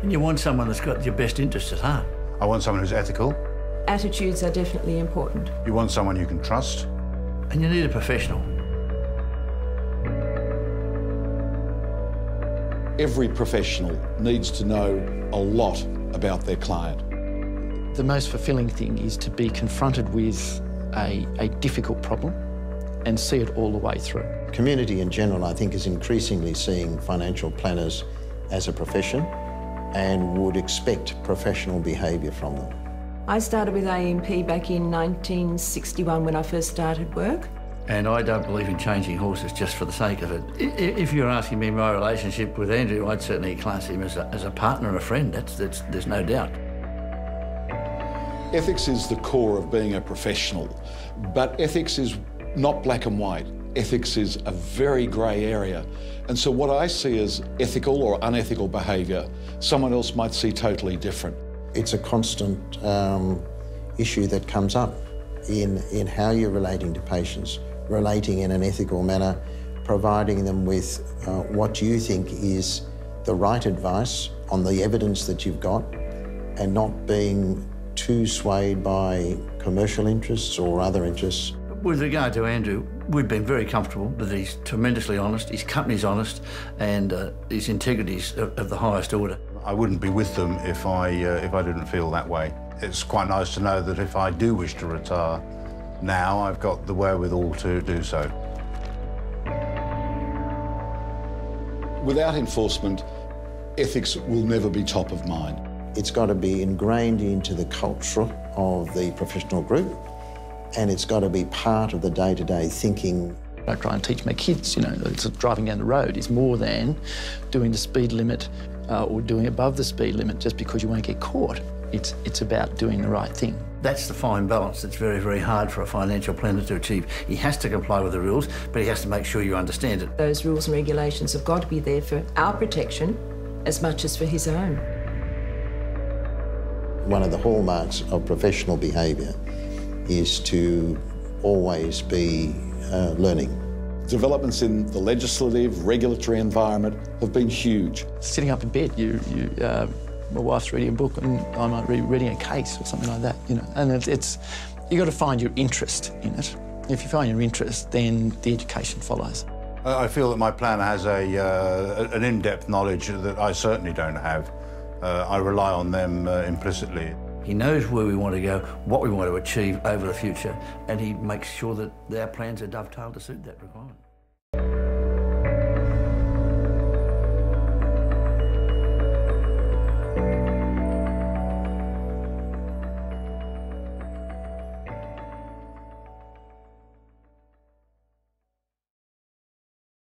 You want someone that's got your best interests at heart. I want someone who's ethical. Attitudes are definitely important. You want someone you can trust. And you need a professional. Every professional needs to know a lot about their client. The most fulfilling thing is to be confronted with a difficult problem and see it all the way through. Community in general, I think, is increasingly seeing financial planners as a profession and would expect professional behaviour from them. I started with AMP back in 1961 when I first started work. And I don't believe in changing horses just for the sake of it. If you're asking me my relationship with Andrew, I'd certainly class him as a partner and a friend. There's no doubt. Ethics is the core of being a professional, but ethics is not black and white. Ethics is a very grey area. And so what I see as ethical or unethical behaviour, someone else might see totally different. It's a constant issue that comes up in how you're relating to patients, relating in an ethical manner, providing them with what you think is the right advice on the evidence that you've got and not being too swayed by commercial interests or other interests. With regard to Andrew, we've been very comfortable that he's tremendously honest, his company's honest, and his integrity's of the highest order. I wouldn't be with them if I didn't feel that way. It's quite nice to know that if I do wish to retire now, I've got the wherewithal to do so. Without enforcement, ethics will never be top of mind. It's got to be ingrained into the culture of the professional group, and it's got to be part of the day-to-day thinking. I try and teach my kids, that driving down the road is more than doing the speed limit or doing above the speed limit just because you won't get caught. It's about doing the right thing. That's the fine balance that's very, very hard for a financial planner to achieve. He has to comply with the rules, but he has to make sure you understand it. Those rules and regulations have got to be there for our protection as much as for his own. One of the hallmarks of professional behaviour is to always be learning. Developments in the legislative, regulatory environment have been huge. Sitting up in bed, my wife's reading a book and I might be reading a case or something like that, And you've got to find your interest in it. If you find your interest, then the education follows. I feel that my planner has an in-depth knowledge that I certainly don't have. I rely on them implicitly. He knows where we want to go, what we want to achieve over the future, and he makes sure that our plans are dovetailed to suit that requirement.